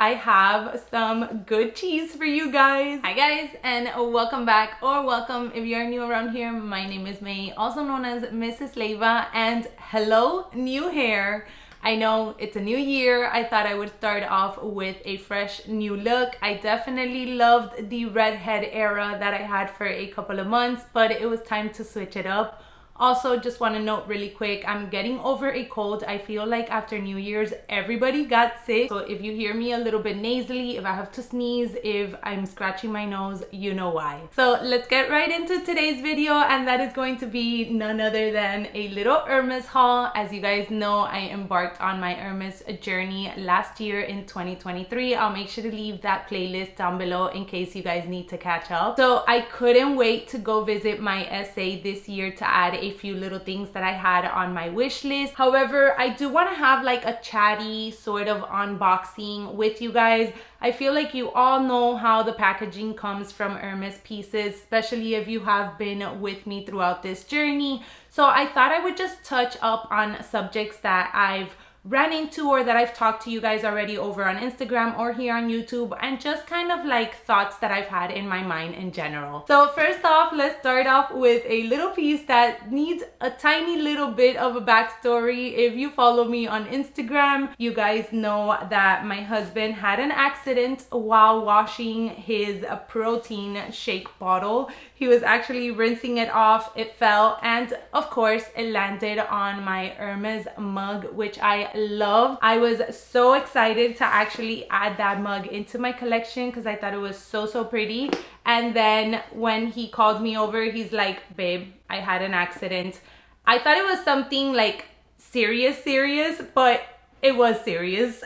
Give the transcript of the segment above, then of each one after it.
I have some good cheese for you guys. Hi guys, and welcome back, or welcome if you're new around here. My name is May, also known as Mrs. Leva, and hello new hair. I know it's a new year. I thought I would start off with a fresh new look. I definitely loved the redhead era that I had for a couple of months, but it was time to switch it up. Also, just want to note really quick, I'm getting over a cold. I feel like after New Year's, everybody got sick. So if you hear me a little bit nasally, if I have to sneeze, if I'm scratching my nose, you know why. So let's get right into today's video, and that is going to be none other than a little Hermes haul. As you guys know, I embarked on my Hermes journey last year in 2023. I'll make sure to leave that playlist down below in case you guys need to catch up. So I couldn't wait to go visit my SA this year to add a few little things that I had on my wish list. However, I do want to have like a chatty sort of unboxing with you guys. I feel like you all know how the packaging comes from Hermes pieces, especially if you have been with me throughout this journey. So I thought I would just touch up on subjects that I've ran into or that I've talked to you guys already over on Instagram or here on YouTube, and just kind of like thoughts that I've had in my mind in general. So first off, let's start off with a little piece that needs a tiny little bit of a backstory. If you follow me on Instagram, you guys know that my husband had an accident while washing his protein shake bottle. He was actually rinsing it off, it fell, and of course it landed on my Hermes mug, which I loved. I was so excited to actually add that mug into my collection because I thought it was so pretty. And then when he called me over, he's like, babe, I had an accident. I thought it was something like serious, but it was serious.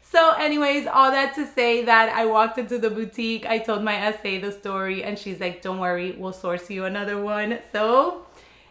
So anyways, all that to say that I walked into the boutique, I told my SA the story, and she's like, don't worry, we'll source you another one. So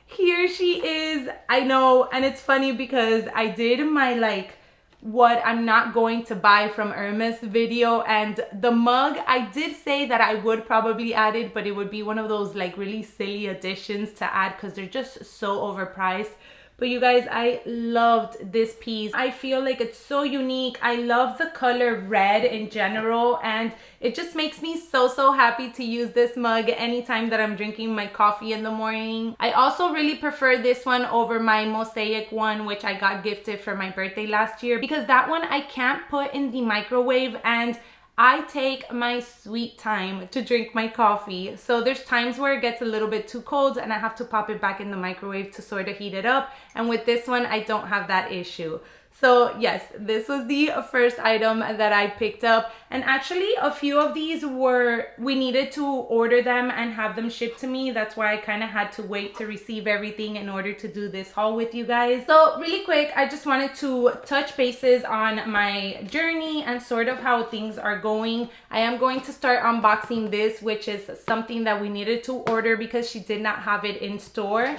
here she is. I know, and it's funny because I did my like what I'm not going to buy from Hermes video, and the mug, I did say that I would probably add it, but it would be one of those like really silly additions to add because they're just so overpriced. But you guys, I loved this piece. I feel like it's so unique. I love the color red in general, and it just makes me so happy to use this mug anytime that I'm drinking my coffee in the morning. I also really prefer this one over my mosaic one, which I got gifted for my birthday last year, because that one I can't put in the microwave, and I take my sweet time to drink my coffee. So there's times where it gets a little bit too cold and I have to pop it back in the microwave to sort of heat it up. And with this one, I don't have that issue. So yes, this was the first item that I picked up. And actually a few of these we needed to order them and have them shipped to me. That's why I kind of had to wait to receive everything in order to do this haul with you guys. So really quick, I just wanted to touch bases on my journey and sort of how things are going. I am going to start unboxing this, which is something that we needed to order because she did not have it in store.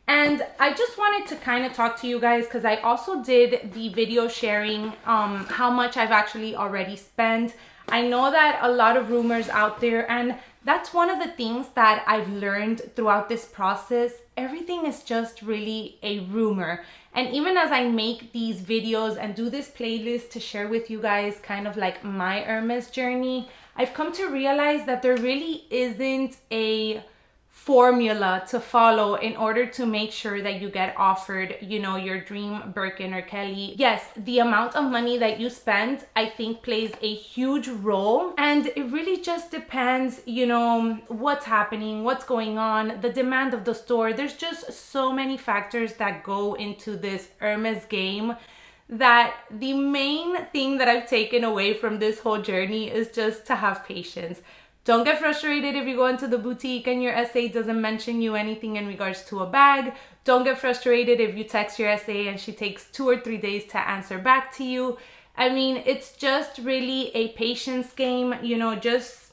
And I just wanted to kind of talk to you guys because I also did the video sharing how much I've actually already spent. I know that a lot of rumors out there, and that's one of the things that I've learned throughout this process. Everything is just really a rumor. And even as I make these videos and do this playlist to share with you guys kind of like my Hermes journey, I've come to realize that there really isn't a formula to follow in order to make sure that you get offered, you know, your dream Birkin or Kelly. Yes, the amount of money that you spend, I think, plays a huge role, and it really just depends, you know, what's happening, what's going on, the demand of the store. There's just so many factors that go into this Hermes game that the main thing that I've taken away from this whole journey is just to have patience. Don't get frustrated if you go into the boutique and your SA doesn't mention you anything in regards to a bag. Don't get frustrated if you text your SA and she takes 2 or 3 days to answer back to you. I mean, it's just really a patience game, you know, just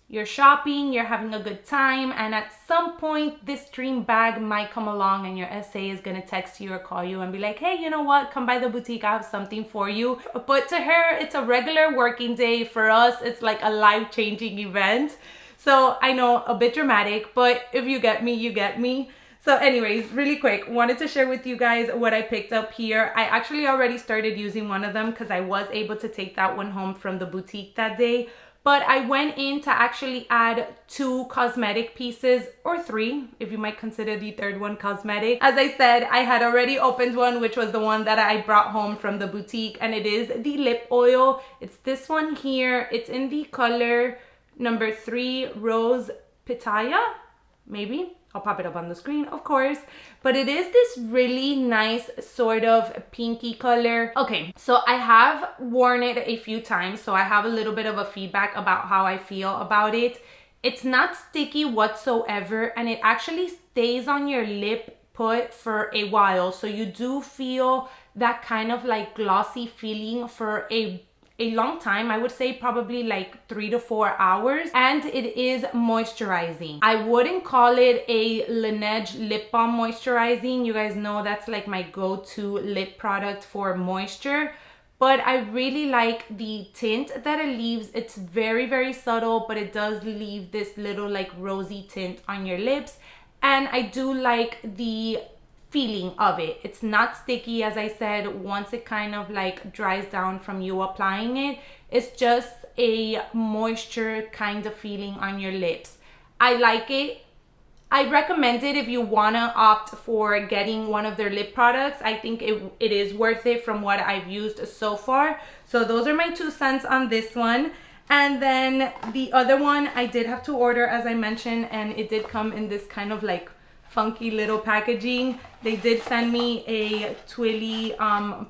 you're shopping, you're having a good time, and at some point this dream bag might come along and your SA is gonna text you or call you and be like, hey, you know what, come by the boutique, I have something for you. But to her, it's a regular working day. For us, it's like a life-changing event. So I know, a bit dramatic, but if you get me, you get me. So anyways, really quick, wanted to share with you guys what I picked up here. I actually already started using one of them because I was able to take that one home from the boutique that day. But I went in to actually add 2 cosmetic pieces, or 3, if you might consider the third one cosmetic. As I said, I had already opened one, which was the one that I brought home from the boutique, and it is the lip oil. It's this one here. It's in the color number 3, Rose Pitaya, maybe. I'll pop it up on the screen, of course. But it is this really nice sort of pinky color. Okay, so I have worn it a few times, so I have a little bit of a feedback about how I feel about it. It's not sticky whatsoever, and it actually stays on your lip put for a while. So you do feel that kind of like glossy feeling for a long time. I would say probably like 3 to 4 hours, and it is moisturizing. I wouldn't call it a Laneige lip balm moisturizing. You guys know that's like my go-to lip product for moisture, but I really like the tint that it leaves. It's very, very subtle, but it does leave this little like rosy tint on your lips, and I do like the feeling of it. It's not sticky, as I said. Once it kind of like dries down from you applying it, it's just a moisture kind of feeling on your lips. I like it. I recommend it if you want to opt for getting one of their lip products. I think it is worth it from what I've used so far. So those are my 2 cents on this one. And then the other one I did have to order, as I mentioned, and it did come in this kind of like funky little packaging. They did send me a twilly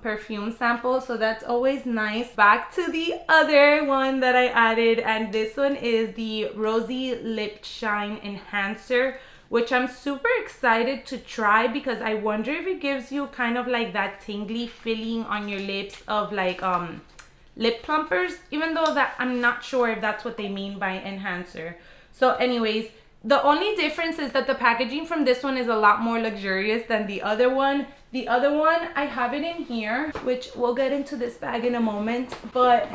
perfume sample, so that's always nice. Back to the other one that I added, and this one is the Rosy Lip Shine Enhancer, which I'm super excited to try because I wonder if it gives you kind of like that tingly feeling on your lips of like lip plumpers, even though that I'm not sure if that's what they mean by enhancer. So anyways, the only difference is that the packaging from this one is a lot more luxurious than the other one. The other one, I have it in here, which we'll get into this bag in a moment. But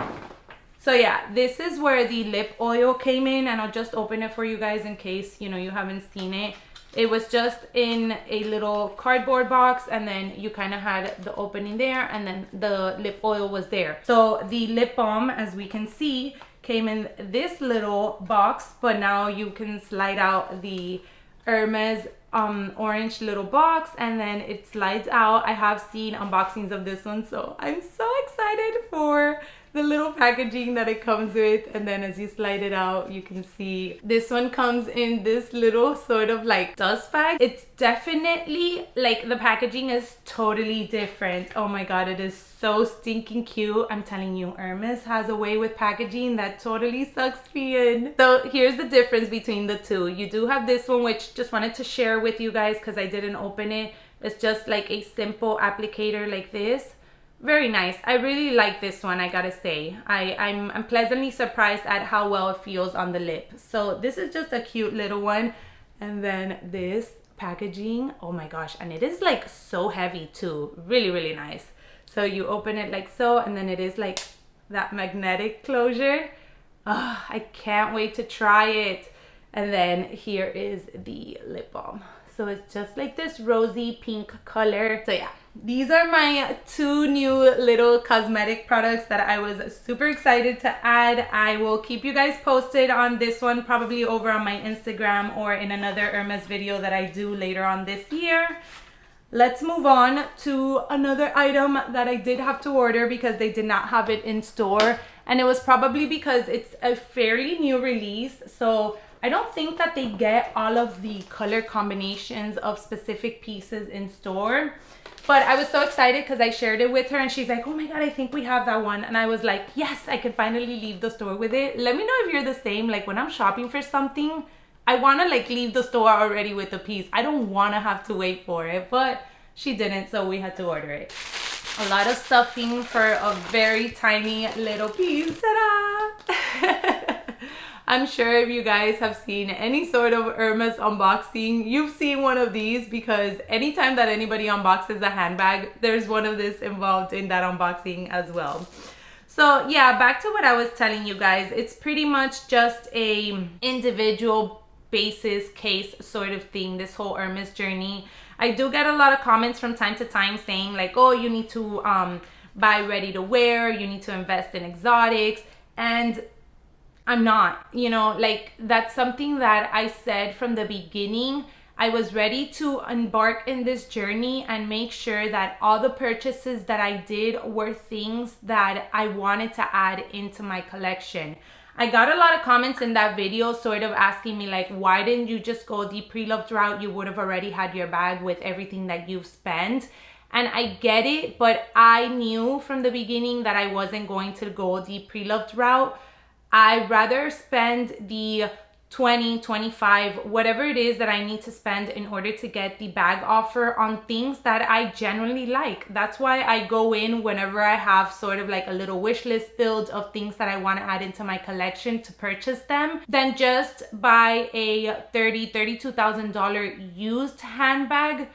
so yeah, this is where the lip oil came in, and I'll just open it for you guys in case, you know, you haven't seen it. It was just in a little cardboard box, and then you kind of had the opening there, and then the lip oil was there. So the lip balm, as we can see, came in this little box, but now you can slide out the Hermes orange little box, and then it slides out. I have seen unboxings of this one, so I'm so excited for the little packaging that it comes with. And then as you slide it out, you can see this one comes in this little sort of like dust bag. It's definitely like, the packaging is totally different. Oh my god, it is so stinking cute. I'm telling you, Hermes has a way with packaging that totally sucks me in. So here's the difference between the two. You do have this one, which just wanted to share with you guys because I didn't open it. It's just like a simple applicator like this. Very nice. I really like this one, I gotta say. I'm pleasantly surprised at how well it feels on the lip. So this is just a cute little one. And then this packaging, oh my gosh, and it is like so heavy too. Really, really nice. So you open it like so, and then it is like that magnetic closure. Oh, I can't wait to try it. And then here is the lip balm. So it's just like this rosy pink color. So yeah, these are my 2 new little cosmetic products that I was super excited to add. I will keep you guys posted on this one, probably over on my Instagram or in another Hermes video that I do later on this year. Let's move on to another item that I did have to order because they did not have it in store. And it was probably because it's a fairly new release. So I don't think that they get all of the color combinations of specific pieces in store. But I was so excited because I shared it with her and she's like, oh my god, I think we have that one. And I was like, yes, I can finally leave the store with it. Let me know if you're the same. Like, when I'm shopping for something, I want to like leave the store already with the piece. I don't want to have to wait for it, but she didn't, so we had to order it. A lot of stuffing for a very tiny little piece. Ta-da! I'm sure if you guys have seen any sort of Hermes unboxing, you've seen one of these, because anytime that anybody unboxes a handbag, there's one of this involved in that unboxing as well. So yeah, back to what I was telling you guys. It's pretty much just a individual basis case sort of thing, this whole Hermes journey. I do get a lot of comments from time to time saying like, oh, you need to buy ready to wear, you need to invest in exotics, and I'm not, you know, like that's something that I said from the beginning. I was ready to embark in this journey and make sure that all the purchases that I did were things that I wanted to add into my collection. I got a lot of comments in that video sort of asking me like, why didn't you just go the pre-loved route? You would have already had your bag with everything that you've spent. And I get it, but I knew from the beginning that I wasn't going to go the pre-loved route. I'd rather spend the 20, 25, whatever it is that I need to spend in order to get the bag offer on things that I genuinely like. That's why I go in whenever I have sort of like a little wish list build of things that I want to add into my collection to purchase them, than just buy a $32,000 used handbag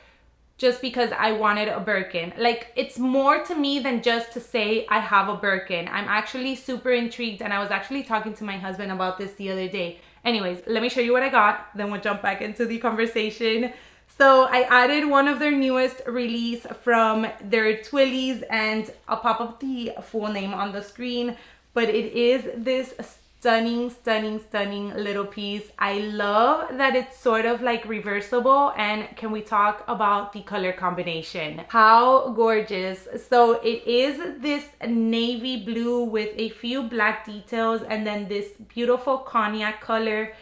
just because I wanted a Birkin. Like, it's more to me than just to say I have a Birkin. I'm actually super intrigued, and I was actually talking to my husband about this the other day. Anyways, let me show you what I got, then we'll jump back into the conversation. So I added one of their newest release from their Twillies, and I'll pop up the full name on the screen, but it is this stunning, stunning, stunning little piece. I love that it's sort of like reversible, and can we talk about the color combination? How gorgeous. So it is this navy blue with a few black details and then this beautiful cognac color.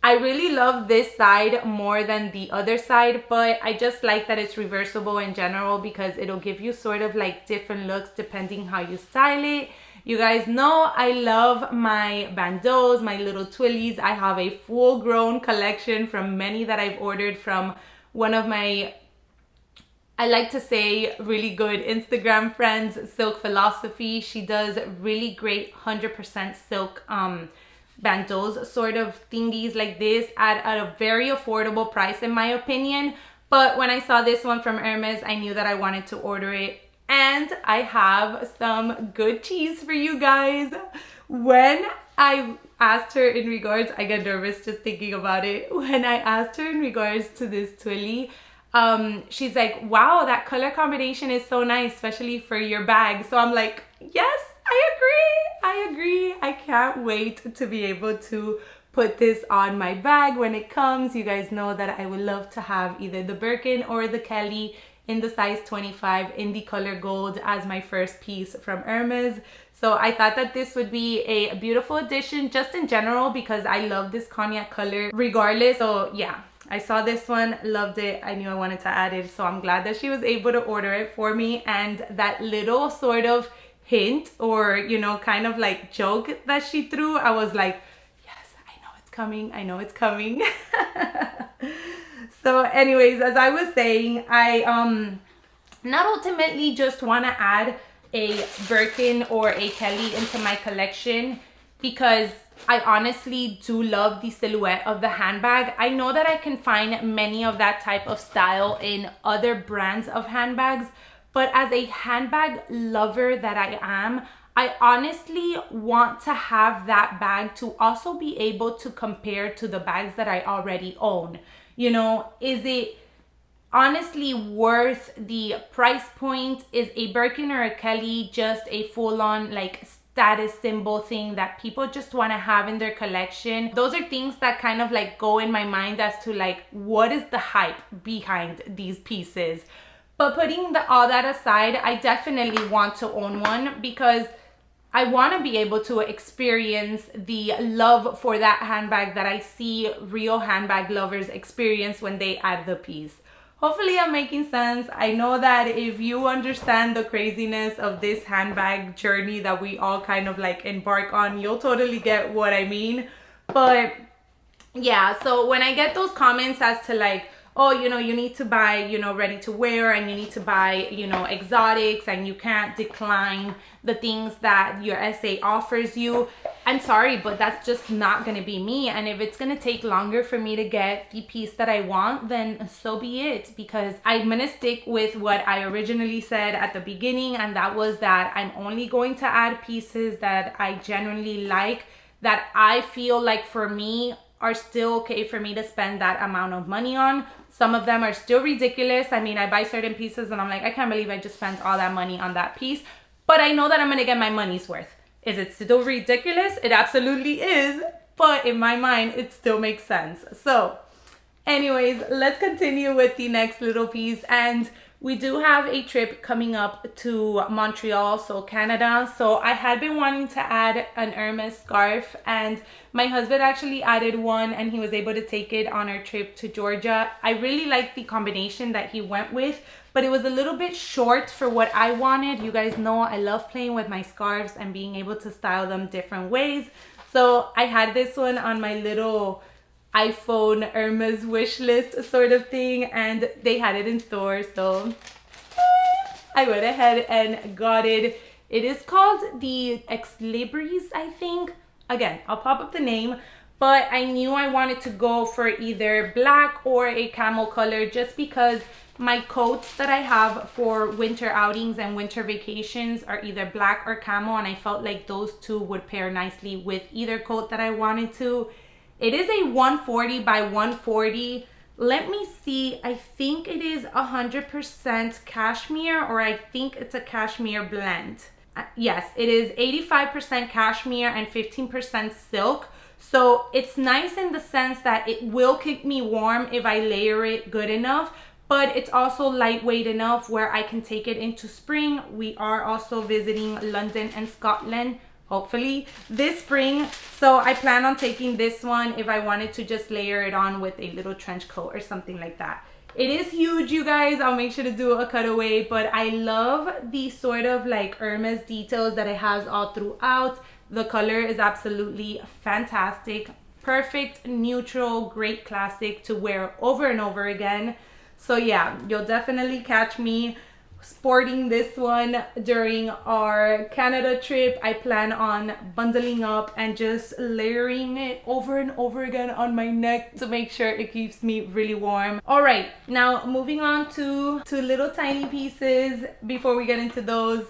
I really love this side more than the other side, but I just like that it's reversible in general because it'll give you sort of like different looks depending how you style it. You guys know I love my bandeaus, my little twillies. I have a full-grown collection from many that I've ordered from one of my, I like to say, really good Instagram friends, Silk Philosophy. She does really great 100% silk bandeaus sort of thingies like this at a very affordable price in my opinion. But when I saw this one from Hermes, I knew that I wanted to order it. And I have some good cheese for you guys. When I asked her in regards, I get nervous just thinking about it. When I asked her in regards to this twilly, she's like, wow, that color combination is so nice, especially for your bag. So I'm like, yes, I agree. I can't wait to be able to put this on my bag when it comes. You guys know that I would love to have either the Birkin or the Kelly in the size 25 in the color gold as my first piece from Hermes. So I thought that this would be a beautiful addition just in general because I love this cognac color regardless. So yeah, I saw this one, loved it. I knew I wanted to add it. So I'm glad that she was able to order it for me. And that little sort of hint or, you know, kind of like joke that she threw, I was like, yes, I know it's coming. I know it's coming. So anyways, as I was saying, I not ultimately just want to add a Birkin or a Kelly into my collection because I honestly do love the silhouette of the handbag. I know that I can find many of that type of style in other brands of handbags, but as a handbag lover that I am, I honestly want to have that bag to also be able to compare to the bags that I already own. You know, is it honestly worth the price point? Is a Birkin or a Kelly just a full-on like status symbol thing that people just want to have in their collection? Those are things that kind of like go in my mind as to like, what is the hype behind these pieces? But putting all that aside, I definitely want to own one because I want to be able to experience the love for that handbag that I see real handbag lovers experience when they add the piece. Hopefully I'm making sense. I know that if you understand the craziness of this handbag journey that we all kind of like embark on, you'll totally get what I mean. But yeah, so when I get those comments as to like, oh, you know, you need to buy, you know, ready to wear and you need to buy, you know, exotics and you can't decline the things that your SA offers you. I'm sorry, but that's just not going to be me. And if it's going to take longer for me to get the piece that I want, then so be it, because I'm going to stick with what I originally said at the beginning. And that was that I'm only going to add pieces that I genuinely like, that I feel like for me are still okay for me to spend that amount of money on. Some of them are still ridiculous. I mean, I buy certain pieces and I'm like, I can't believe I just spent all that money on that piece. But I know that I'm gonna get my money's worth. Is it still ridiculous? It absolutely is. But in my mind, it still makes sense. So anyways, let's continue with the next little piece. And we do have a trip coming up to Montreal, so Canada. So I had been wanting to add an Hermes scarf, and my husband actually added one and he was able to take it on our trip to Georgia. I really like the combination that he went with, but it was a little bit short for what I wanted. You guys know I love playing with my scarves and being able to style them different ways. So I had this one on my little iPhone Hermes wish list sort of thing, and they had it in store, so I went ahead and got it. It is called the Ex Libris, I think. Again, I'll pop up the name, but I knew I wanted to go for either black or a camel color just because my coats that I have for winter outings and winter vacations are either black or camel, and I felt like those two would pair nicely with either coat that I wanted to. It is a 140 by 140. Let me see. I think it is 100% cashmere, or I think it's a cashmere blend. Yes, it is 85% cashmere and 15% silk. So it's nice in the sense that it will keep me warm if I layer it good enough, but it's also lightweight enough where I can take it into spring. We are also visiting London and Scotland, hopefully this spring, so I plan on taking this one if I wanted to just layer it on with a little trench coat or something like that. It is huge, you guys. I'll make sure to do a cutaway, but I love the sort of like Hermes details that it has all throughout. The color is absolutely fantastic, perfect neutral, great classic to wear over and over again. So yeah, you'll definitely catch me sporting this one during our Canada trip. I plan on bundling up and just layering it over and over again on my neck to make sure it keeps me really warm. All right, now moving on to two little tiny pieces. Before we get into those,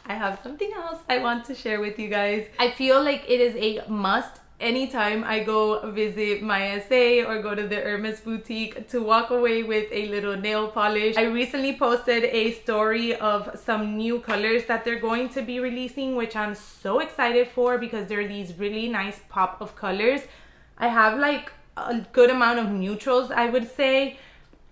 I have something else I want to share with you guys. I feel like it is a must anytime I go visit my SA or go to the Hermes boutique to walk away with a little nail polish. I recently posted a story of some new colors that they're going to be releasing, which I'm so excited for because they're these really nice pop of colors. I have like a good amount of neutrals, I would say.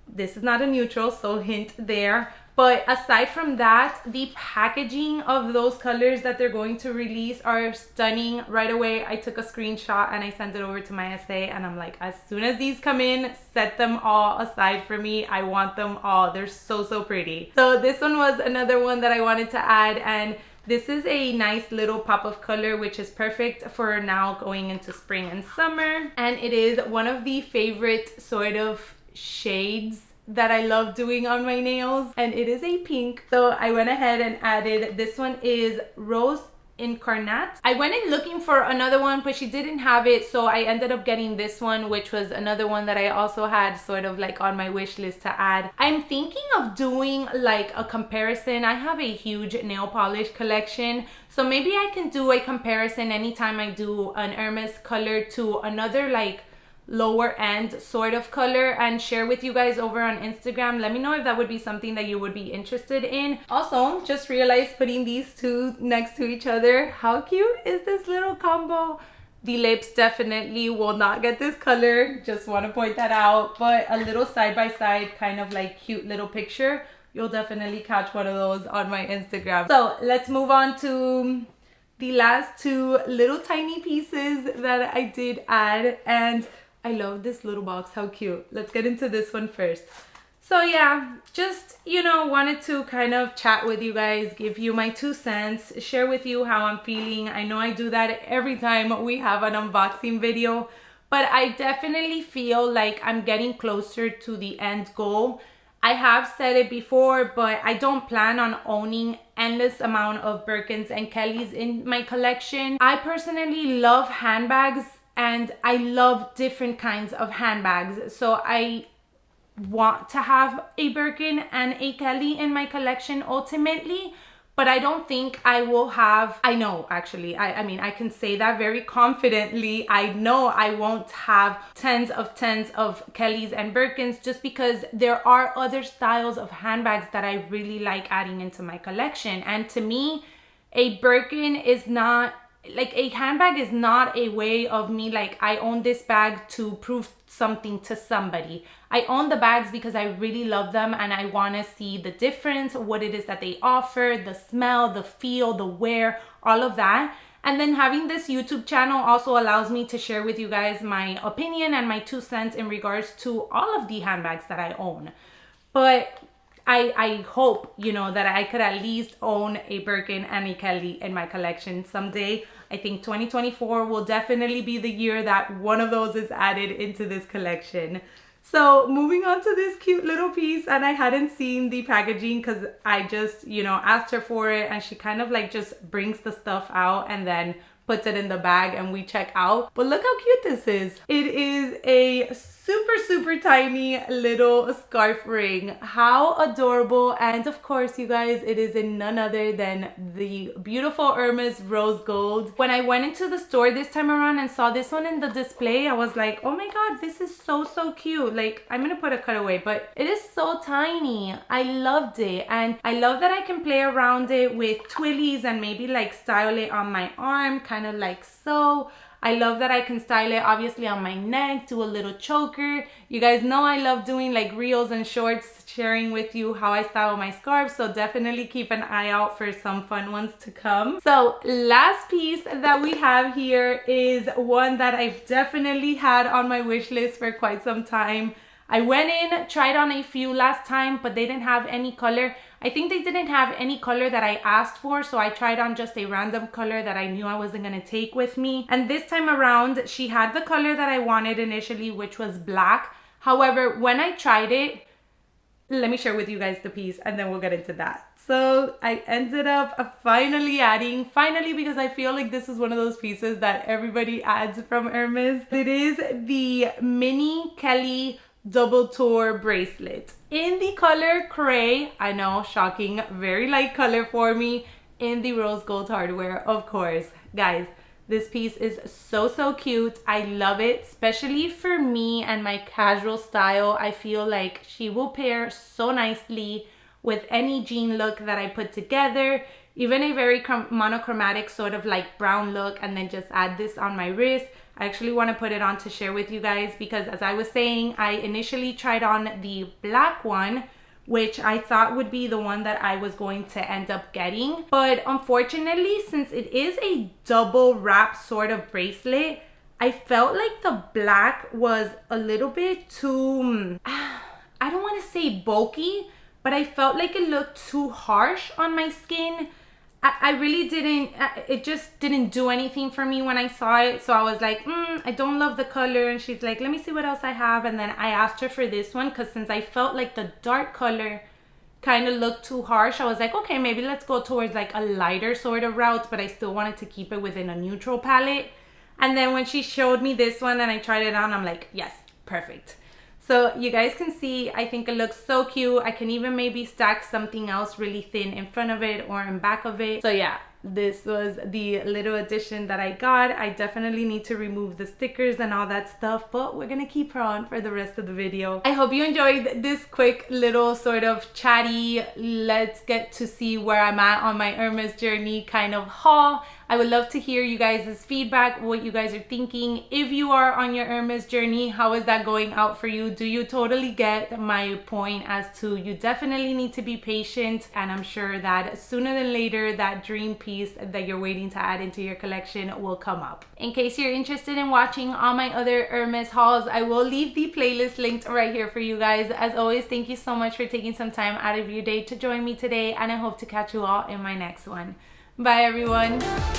This is not a neutral, so hint there. But aside from that, the packaging of those colors that they're going to release are stunning. Right away, I took a screenshot and I sent it over to my SA, and I'm like, as soon as these come in, set them all aside for me. I want them all. They're so, so pretty. So this one was another one that I wanted to add, and this is a nice little pop of color, which is perfect for now going into spring and summer. And it is one of the favorite sort of shades that I love doing on my nails, and it is a pink. So I went ahead and added, this one is Rose Incarnate. I went in looking for another one, but she didn't have it, so I ended up getting this one, which was another one that I also had sort of like on my wish list to add. I'm thinking of doing like a comparison. I have a huge nail polish collection, so maybe I can do a comparison anytime I do an Hermes color to another like lower end sort of color and share with you guys over on Instagram. Let me know if that would be something that you would be interested in. Also, just realized putting these two next to each other, how cute is this little combo? The lips definitely will not get this color, just want to point that out, but a little side by side kind of like cute little picture, you'll definitely catch one of those on my Instagram. So let's move on to the last two little tiny pieces that I did add, and I love this little box, how cute. Let's get into this one first. So yeah, just, you know, wanted to kind of chat with you guys, give you my 2 cents, share with you how I'm feeling. I know I do that every time we have an unboxing video, but I definitely feel like I'm getting closer to the end goal. I have said it before, but I don't plan on owning endless amount of Birkins and Kellys in my collection. I personally love handbags, and I love different kinds of handbags. So I want to have a Birkin and a Kelly in my collection ultimately, but I don't think I will have, I know actually, I mean, I can say that very confidently. I know I won't have tens of Kellys and Birkins, just because there are other styles of handbags that I really like adding into my collection. And to me, a Birkin is not, like, a handbag is not a way of me, like, I own this bag to prove something to somebody. I own the bags because I really love them and I want to see the difference, what it is that they offer, the smell, the feel, the wear, all of that. And then having this YouTube channel also allows me to share with you guys my opinion and my 2 cents in regards to all of the handbags that I own. But I hope, you know, that I could at least own a Birkin and a Kelly in my collection someday. I think 2024 will definitely be the year that one of those is added into this collection. So moving on to this cute little piece, and I hadn't seen the packaging because I just, you know, asked her for it, and she kind of like just brings the stuff out and then puts it in the bag and we check out. But look how cute this is. It is a super tiny little scarf ring. How adorable. And of course, you guys, it is in none other than the beautiful Hermes rose gold. When I went into the store this time around and saw this one in the display, I was like, oh my god, this is so cute. Like, I'm gonna put a cutaway, but it is so tiny. I loved it, and I love that I can play around it with twillies and maybe like style it on my arm, kind of like so. I love that I can style it obviously on my neck, do a little choker. You guys know I love doing like reels and shorts, sharing with you how I style my scarves, so definitely keep an eye out for some fun ones to come. So last piece that we have here is one that I've definitely had on my wish list for quite some time. I went in, tried on a few last time, but they didn't have any color. I think they didn't have any color that I asked for, so I tried on just a random color that I knew I wasn't gonna take with me. And this time around, she had the color that I wanted initially, which was black. However, when I tried it, let me share with you guys the piece and then we'll get into that. So I ended up finally adding, because I feel like this is one of those pieces that everybody adds from Hermes. It is the mini Kelly double tour bracelet in the color cray. I know, shocking, very light color for me, in the rose gold hardware, of course. Guys, this piece is so cute. I love it, especially for me and my casual style. I feel like she will pair so nicely with any jean look that I put together, even a very monochromatic sort of like brown look, and then just add this on my wrist. I actually want to put it on to share with you guys because, as I was saying, I initially tried on the black one, which I thought would be the one that I was going to end up getting. But unfortunately, since it is a double wrap sort of bracelet, I felt like the black was a little bit too, I don't want to say bulky, but I felt like it looked too harsh on my skin. I really didn't, it just didn't do anything for me when I saw it. So I was like, I don't love the color. And she's like, let me see what else I have. And then I asked her for this one because since I felt like the dark color kind of looked too harsh, I was like, okay, maybe let's go towards like a lighter sort of route, but I still wanted to keep it within a neutral palette. And then when she showed me this one and I tried it on, I'm like, yes, perfect. So you guys can see, I think it looks so cute. I can even maybe stack something else really thin in front of it or in back of it. So yeah, this was the little addition that I got. I definitely need to remove the stickers and all that stuff, but we're gonna keep her on for the rest of the video. I hope you enjoyed this quick little sort of chatty, let's get to see where I'm at on my Hermes journey kind of haul. I would love to hear you guys' feedback, what you guys are thinking. If you are on your Hermes journey, how is that going out for you? Do you totally get my point as to you definitely need to be patient, and I'm sure that sooner than later that dream piece that you're waiting to add into your collection will come up. In case you're interested in watching all my other Hermes hauls, I will leave the playlist linked right here for you guys. As always, thank you so much for taking some time out of your day to join me today, and I hope to catch you all in my next one. Bye everyone.